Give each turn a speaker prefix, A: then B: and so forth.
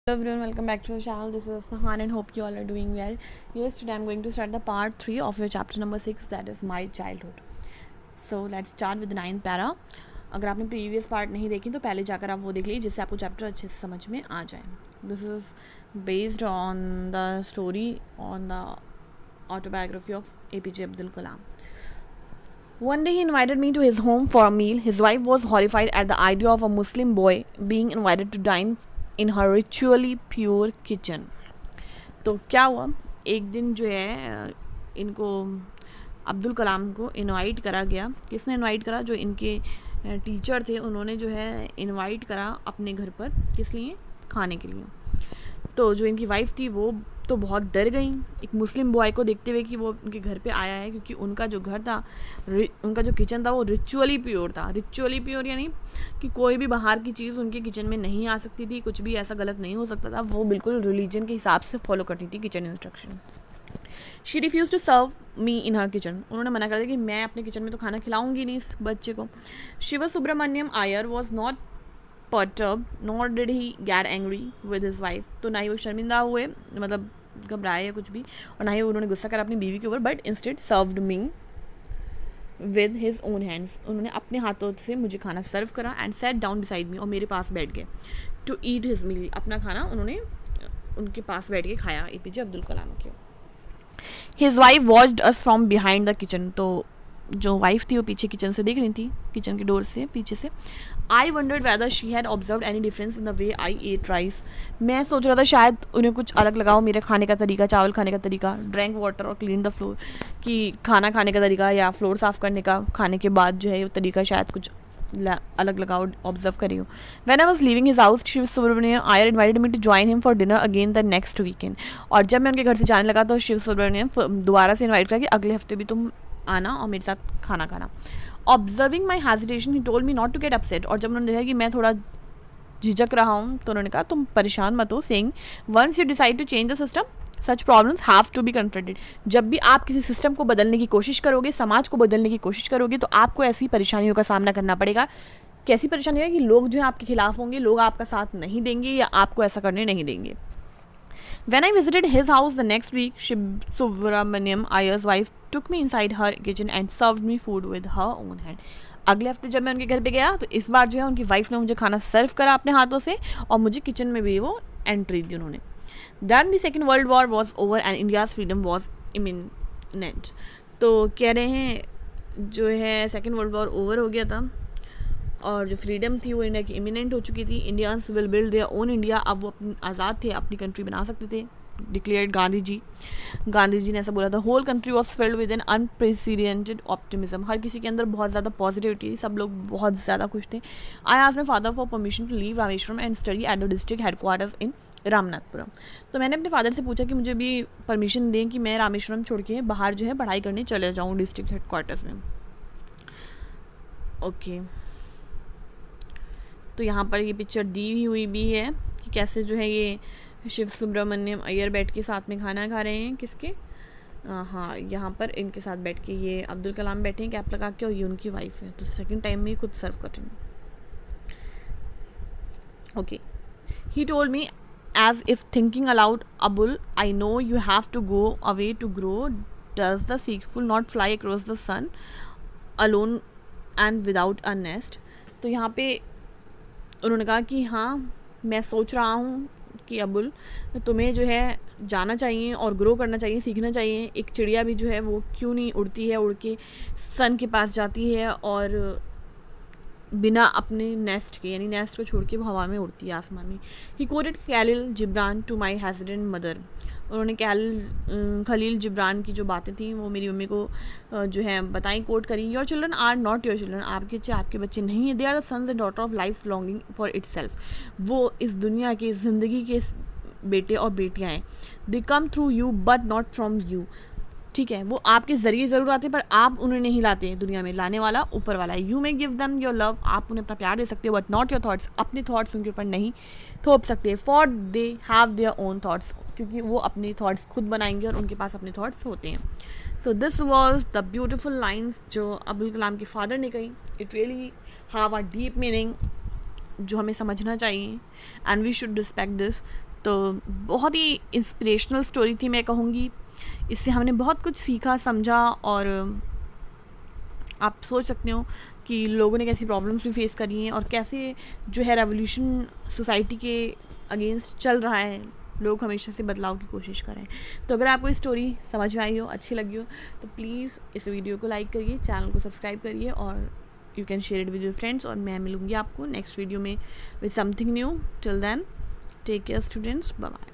A: Hello everyone, welcome back to our channel. This is Sahan and hope you all are doing well. Yes, today I'm going to start the part 3 of your chapter number 6, that is my childhood. So let's start with the 9th para. अगर आपने previous part नहीं देखी तो पहले जाकर आप वो देख लीजिए जिससे आपको चैप्टर अच्छे से समझ में आ जाए. This is based on the story on the autobiography of APJ Abdul Kalam. One day he invited me to his home for a meal. His wife was horrified at the idea of a Muslim boy being invited to dine in her ritually pure kitchen. तो क्या हुआ, एक दिन जो है इनको अब्दुल कलाम को invite करा गया. किसने इनवाइट करा? जो इनके टीचर थे उन्होंने जो है इनवाइट करा अपने घर पर. किस लिए? खाने के लिए. तो जो इनकी वाइफ थी वो तो बहुत डर गई एक मुस्लिम बॉय को देखते हुए कि वो उनके घर पे आया है, क्योंकि उनका जो घर था, उनका जो किचन था वो रिचुअली प्योर था. रिचुअली प्योर यानी कि कोई भी बाहर की चीज़ उनके किचन में नहीं आ सकती थी, कुछ भी ऐसा गलत नहीं हो सकता था. वो बिल्कुल रिलीजन के हिसाब से फॉलो करती थी kitchen instruction. She refuse to serve me in her kitchen. उन्होंने मना कर दिया कि मैं अपने किचन में तो खाना खिलाऊंगी नहीं इस बच्चे को. Shiv Subramaniam Iyer was not perturbed nor did he get angry with his wife. तो ना ही वो शर्मिंदा हुए, मतलब घबराए या कुछ भी, और ना ही उन्होंने गुस्सा करा अपनी बीवी के ऊपर, but instead served me with his own hands. उन्होंने अपने हाथों से मुझे खाना सर्व करा and set down beside me, और मेरे पास बैठ गए. To eat his meal. अपना खाना उन्होंने उनके पास बैठ के खाया, APJ अब्दुल कलाम के. His wife watched us from behind the kitchen. तो जो वाइफ थी वो पीछे किचन से देख रही थी, किचन के डोर से पीछे से. I wondered whether she had observe any difference in the way I ate rice. मैं सोच रहा था शायद उन्हें कुछ अलग लगा हो मेरे खाने का तरीका, चावल खाने का तरीका. ड्रैंक वाटर और क्लीन द फ्लोर, कि खाना खाने का तरीका या फ्लोर साफ़ करने का खाने के बाद जो है वो तरीका शायद कुछ अलग लगा ऑब्जर्व करी हो. When I was living his house Shiv Subramaniam Iyer invited me to join him for dinner again the next weekend. और जब मैं उनके घर से जाने लगा तो शिव सुब्रमण्यम दोबारा से इन्वाइट करा कि अगले हफ्ते भी तुम आना और मेरे साथ खाना खाना. Observing my hesitation he told me not to get upset. और जब उन्होंने देखा कि मैं थोड़ा झिझक रहा हूँ तो उन्होंने कहा तुम परेशान मत हो. Saying once you decide to change the system such problems have to be confronted. जब भी आप किसी सिस्टम को बदलने की कोशिश करोगे, समाज को बदलने की कोशिश करोगे, तो आपको ऐसी परेशानियों का सामना करना पड़ेगा. कैसी परेशानी है कि लोग जो है आपके खिलाफ होंगे, लोग आपका साथ नहीं देंगे या आपको ऐसा करने नहीं देंगे. When I visited his house the next week, Shiv Subramaniam Iyer's wife took me inside her kitchen and served me food with her own hand. अगले हफ्ते जब मैं उनके घर पे गया तो इस बार जो है उनकी वाइफ ने मुझे खाना सर्व करा अपने हाथों से, और मुझे किचन में भी वो एंट्री दी उन्होंने. Then the Second World War was over and India's freedom was imminent. तो कह रहे हैं जो है सेकेंड वर्ल्ड वॉर ओवर हो गया था और जो फ्रीडम थी वो इंडिया की इमिनेंट हो चुकी थी. Indians will build their own India. अब वो अपनी आज़ाद थे, अपनी कंट्री बना सकते थे. डिक्लेयर्ड गांधी जी ने ऐसा बोला था. Whole country was filled with an unprecedented optimism. हर किसी के अंदर बहुत ज़्यादा पॉजिटिविटी, सब लोग बहुत ज़्यादा खुश थे. I asked my father for permission to leave Rameswaram and study at the district headquarters in Ramanathapuram. तो मैंने अपने फादर से पूछा कि मुझे भी परमिशन दें कि मैं रामेश्वरम छोड़ के बाहर जो है पढ़ाई करने चले जाऊँ डिस्ट्रिक्ट हेडक्वार्टर्स में. ओके तो यहाँ पर ये पिक्चर दी हुई भी है कि कैसे जो है ये शिव सुब्रमण्यम अय्यर बैठ के साथ में खाना खा रहे हैं. किसके? हाँ, यहाँ पर इनके साथ बैठ के ये अब्दुल कलाम बैठे हैं कैप लगा के, और ये उनकी वाइफ है. तो सेकंड टाइम में खुद सर्व कर रही हैं. Okay, he told me as if thinking aloud, Abul I know you have to go away to grow. Does the seagull not fly across the sun alone and without a nest. तो यहाँ पे उन्होंने कहा कि हाँ, मैं सोच रहा हूँ कि अबुल तुम्हें जो है जाना चाहिए और ग्रो करना चाहिए, सीखना चाहिए. एक चिड़िया भी जो है वो क्यों नहीं उड़ती है, उड़ के सन के पास जाती है और बिना अपने नेस्ट के, यानी नेस्ट को छोड़ के वो हवा में उड़ती है, आसमान में. He quoted Khalil Gibran to my hesitant mother. उन्होंने खलील जिब्रान की जो बातें थी वो मेरी मम्मी को जो है बताई, कोट करी. Your children are not your children. आपके बच्चे नहीं हैं. They are the sons and daughter of life longing for itself. वो इस दुनिया के, ज़िंदगी के बेटे और बेटियाँ हैं. They come through you but not from you. ठीक है, वो आपके ज़रिए ज़रूर आते हैं पर आप उन्हें नहीं लाते हैं. दुनिया में लाने वाला ऊपर वाला है. You may give them your love. आप उन्हें अपना प्यार दे सकते हो बट नॉट योर थाट्स. अपने थाट्स उनके ऊपर नहीं थोप सकते. For they have their own thoughts. क्योंकि वो अपने थाट्स खुद बनाएंगे और उनके पास अपने थाट्स होते हैं. So this was the beautiful lines जो अब्दुल कलाम के फादर ने कही. It really have a deep meaning जो हमें समझना चाहिए and we should respect this. तो बहुत ही इंस्पिरेशनल स्टोरी थी मैं कहूँगी। इससे हमने बहुत कुछ सीखा समझा, और आप सोच सकते हो कि लोगों ने कैसी प्रॉब्लम्स भी फेस करी हैं और कैसे जो है रेवोल्यूशन सोसाइटी के अगेंस्ट चल रहा है, लोग हमेशा से बदलाव की कोशिश करें। तो अगर आपको ये स्टोरी समझ में आई हो, अच्छी लगी हो, तो प्लीज़ इस वीडियो को लाइक करिए, चैनल को सब्सक्राइब करिए, और you can share it with your friends. और मैं मिलूँगी आपको नेक्स्ट वीडियो में with something new. Till then, take care students, bye bye.